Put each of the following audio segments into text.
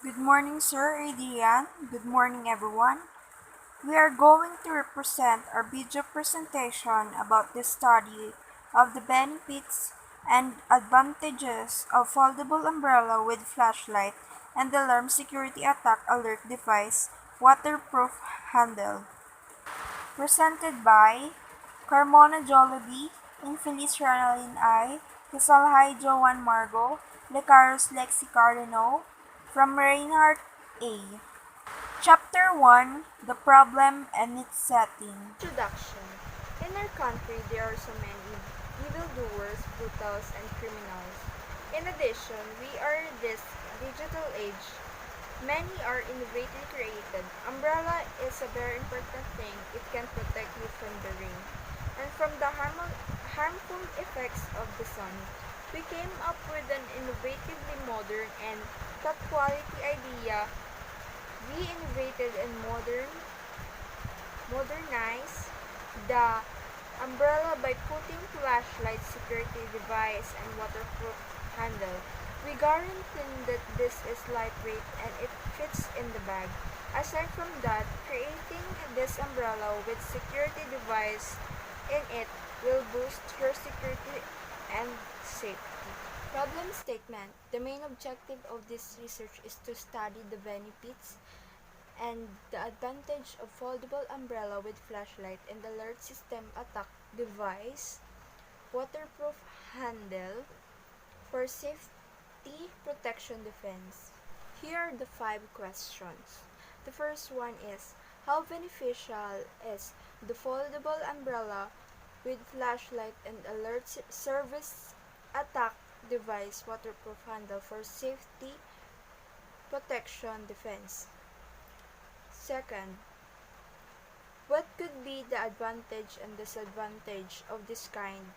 Good morning, Sir Adrian. Good morning, everyone. We are going to represent our video presentation about the study of the benefits and advantages of foldable umbrella with flashlight and alarm security attack alert device waterproof handle. Presented by Carmona Jollibee, Infeliz Ranalyn I, Casalhay Joan Margo, Lecaros Lexi Cardano, from Reinhardt A. Chapter 1: The Problem and Its Setting. Introduction. In our country, there are so many evildoers, brutals, and criminals. In addition, we are this digital age. Many are innovatively created. Umbrella is a very important thing. It can protect you from the rain and from the harmful effects of the sun. We came up with an innovatively modern and top quality idea. We innovated and modernized the umbrella by putting flashlight, security device, and waterproof handle. We guarantee that this is lightweight and it fits in the bag. Aside from that, creating this umbrella with security device in it will boost your security and safety. Problem statement. The main objective of this research is to study the benefits and the advantage of foldable umbrella with flashlight and alert system attack device, waterproof handle for safety protection defense. Here are the 5 questions. The first one is, how beneficial is the foldable umbrella with flashlight and alert service attack device waterproof handle for safety protection defense? Second, what could be the advantage and disadvantage of this kind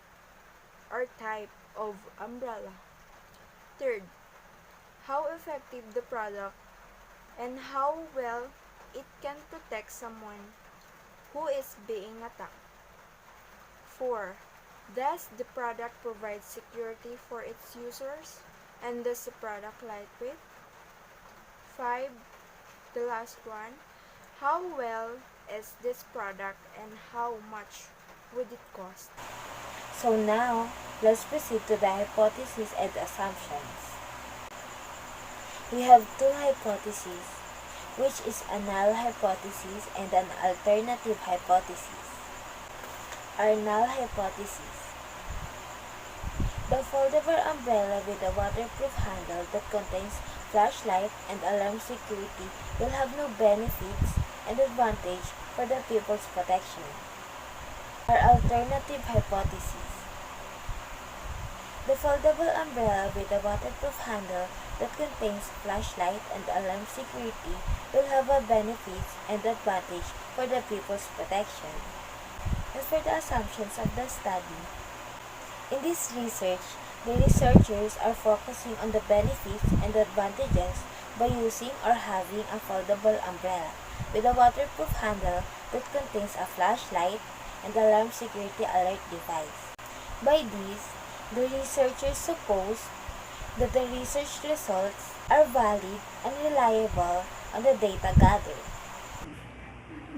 or type of umbrella? Third, how effective the product and how well it can protect someone who is being attacked. 4. Does the product provide security for its users? And does the product lightweight? 5. The last one, how well is this product and how much would it cost? So now, let's proceed to the hypotheses and assumptions. We have 2 hypotheses, which is a null hypothesis and an alternative hypothesis. Our null hypothesis. The foldable umbrella with a waterproof handle that contains flashlight and alarm security will have no benefits and advantage for the people's protection. Our alternative hypothesis. The foldable umbrella with a waterproof handle that contains flashlight and alarm security will have a benefits and advantage for the people's protection. As for the assumptions of the study, in this research, the researchers are focusing on the benefits and advantages by using or having a foldable umbrella with a waterproof handle that contains a flashlight and alarm security alert device. By this, the researchers suppose that the research results are valid and reliable on the data gathered.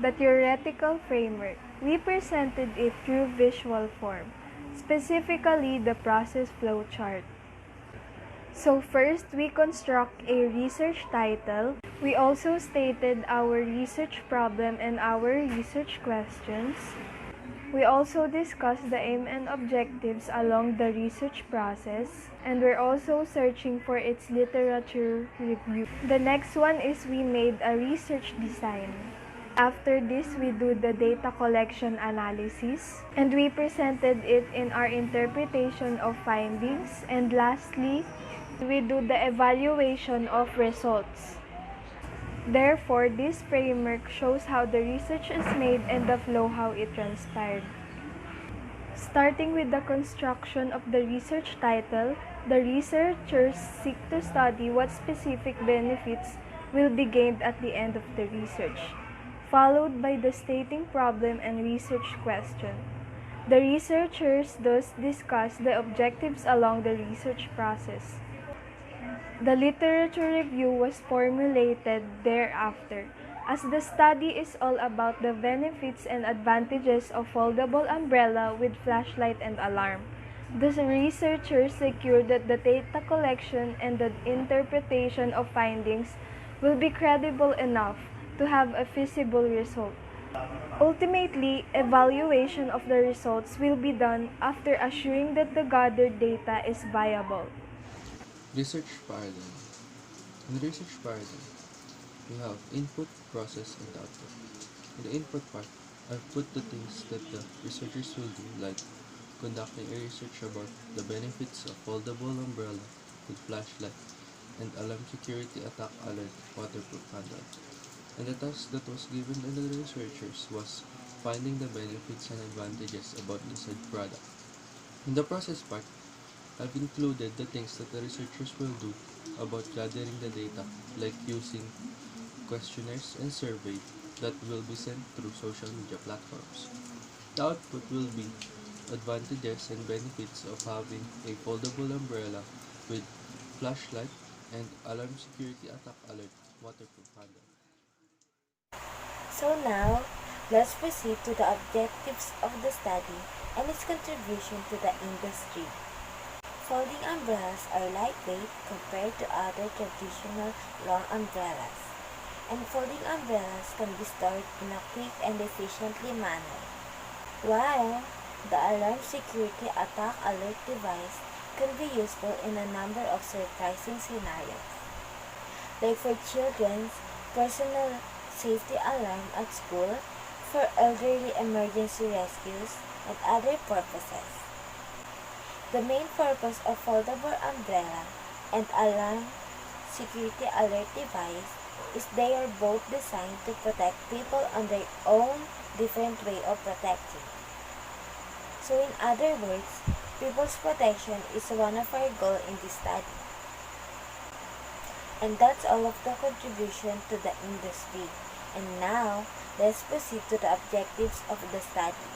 The theoretical framework. We presented it through visual form, specifically the process flow chart. So first, we construct a research title. We also stated our research problem and our research questions. We also discussed the aim and objectives along the research process, and we're also searching for its literature review. The next one is we made a research design. After this, we do the data collection analysis, and we presented it in our interpretation of findings. And lastly, we do the evaluation of results. Therefore, this framework shows how the research is made and the flow how it transpired. Starting with the construction of the research title, the researchers seek to study what specific benefits will be gained at the end of the research, followed by the stating problem and research question. The researchers thus discuss the objectives along the research process. The literature review was formulated thereafter, as the study is all about the benefits and advantages of foldable umbrella with flashlight and alarm. The researchers secured that the data collection and the interpretation of findings will be credible enough to have a feasible result. Ultimately, evaluation of the results will be done after assuring that the gathered data is viable. Research paradigm. In research paradigm, we have input, process, and output. In the input part, I've put the things that the researchers will do, like conducting a research about the benefits of foldable umbrella with flashlight and alarm security attack alert waterproof handle. And the task that was given to the researchers was finding the benefits and advantages about the said product. In the process part, I've included the things that the researchers will do about gathering the data, like using questionnaires and survey that will be sent through social media platforms. The output will be advantages and benefits of having a foldable umbrella with flashlight and alarm security attack alert waterproof handle. So now, let's proceed to the objectives of the study and its contribution to the industry. Folding umbrellas are lightweight compared to other traditional long umbrellas, and folding umbrellas can be stored in a quick and efficiently manner, while the alarm security attack alert device can be useful in a number of surprising scenarios, like for children's personal safety alarm at school, for elderly emergency rescues, and other purposes. The main purpose of foldable umbrella and alarm security alert device is they are both designed to protect people on their own different way of protecting. So in other words, people's protection is one of our goals in this study. And that's all of the contribution to the industry. And now, let's proceed to the objectives of the study.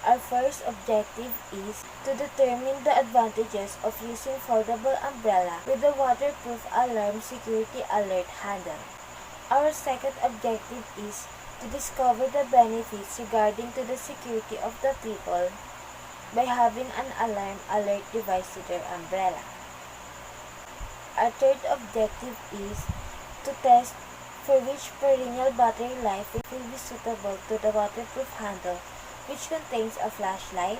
Our first objective is to determine the advantages of using foldable umbrella with a waterproof alarm security alert handle. Our second objective is to discover the benefits regarding to the security of the people by having an alarm alert device to their umbrella. Our third objective is to test for which perennial battery life will be suitable to the waterproof handle, which contains a flashlight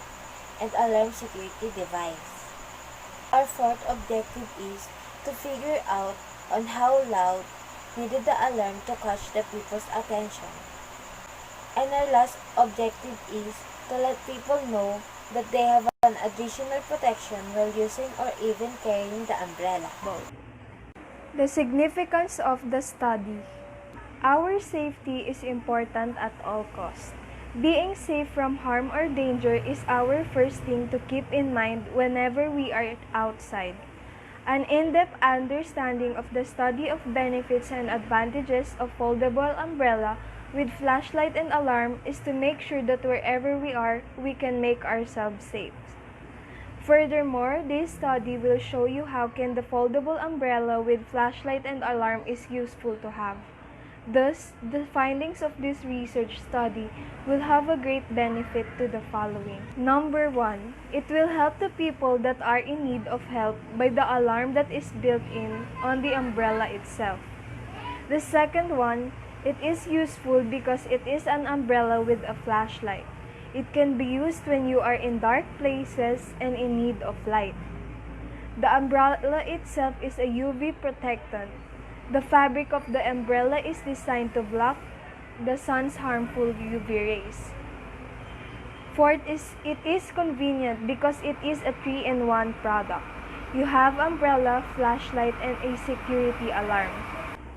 and alarm security device. Our fourth objective is to figure out on how loud needed the alarm to catch the people's attention. And our last objective is to let people know that they have an additional protection while using or even carrying the umbrella. The significance of the study. Our safety is important at all costs. Being safe from harm or danger is our first thing to keep in mind whenever we are outside. An in-depth understanding of the study of benefits and advantages of foldable umbrella with flashlight and alarm is to make sure that wherever we are, we can make ourselves safe. Furthermore, this study will show you how can the foldable umbrella with flashlight and alarm is useful to have. Thus, the findings of this research study will have a great benefit to the following. Number 1, it will help the people that are in need of help by the alarm that is built in on the umbrella itself. The second one, it is useful because it is an umbrella with a flashlight. It can be used when you are in dark places and in need of light. The umbrella itself is a UV protectant. The fabric of the umbrella is designed to block the sun's harmful UV rays. Fourth is it is convenient because it is a 3-in-1 product. You have umbrella, flashlight, and a security alarm.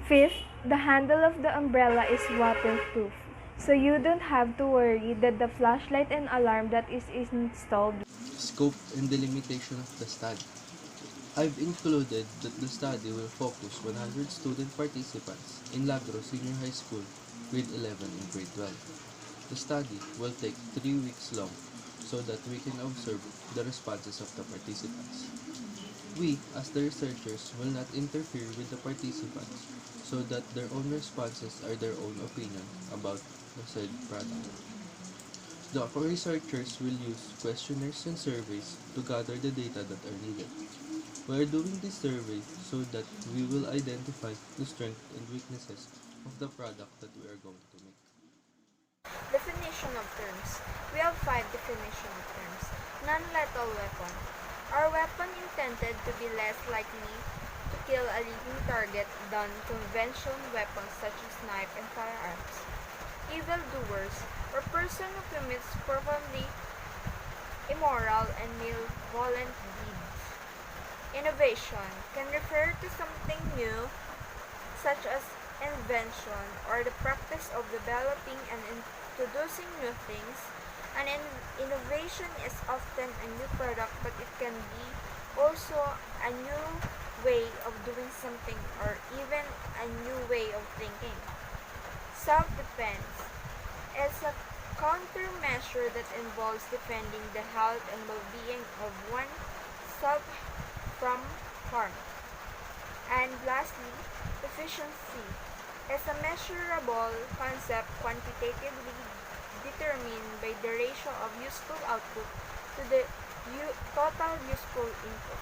Fifth, the handle of the umbrella is waterproof, so you don't have to worry that the flashlight and alarm that is installed. Scope and delimitation of the study. I've included that the study will focus 100 student participants in Lagro Senior High School, grade 11 and grade 12. The study will take 3 weeks long so that we can observe the responses of the participants. We, as the researchers, will not interfere with the participants so that their own responses are their own opinion about the said product. The researchers will use questionnaires and surveys to gather the data that are needed. We are doing this survey so that we will identify the strengths and weaknesses of the product that we are going to make. Definition of terms. We have 5 definition of terms. Non-lethal weapon. Our weapon intended to be less likely to kill a living target than conventional weapons such as knife and firearms. Evildoers, or person who commits profoundly immoral and malevolent deeds. Innovation can refer to something new, such as invention or the practice of developing and introducing new things. An innovation is often a new product, but it can be also a new way of doing something or even a new way of thinking. Self-defense is a countermeasure that involves defending the health and well-being of oneself from harm. And lastly, efficiency is a measurable concept quantitatively determined by the ratio of useful output to the total useful input.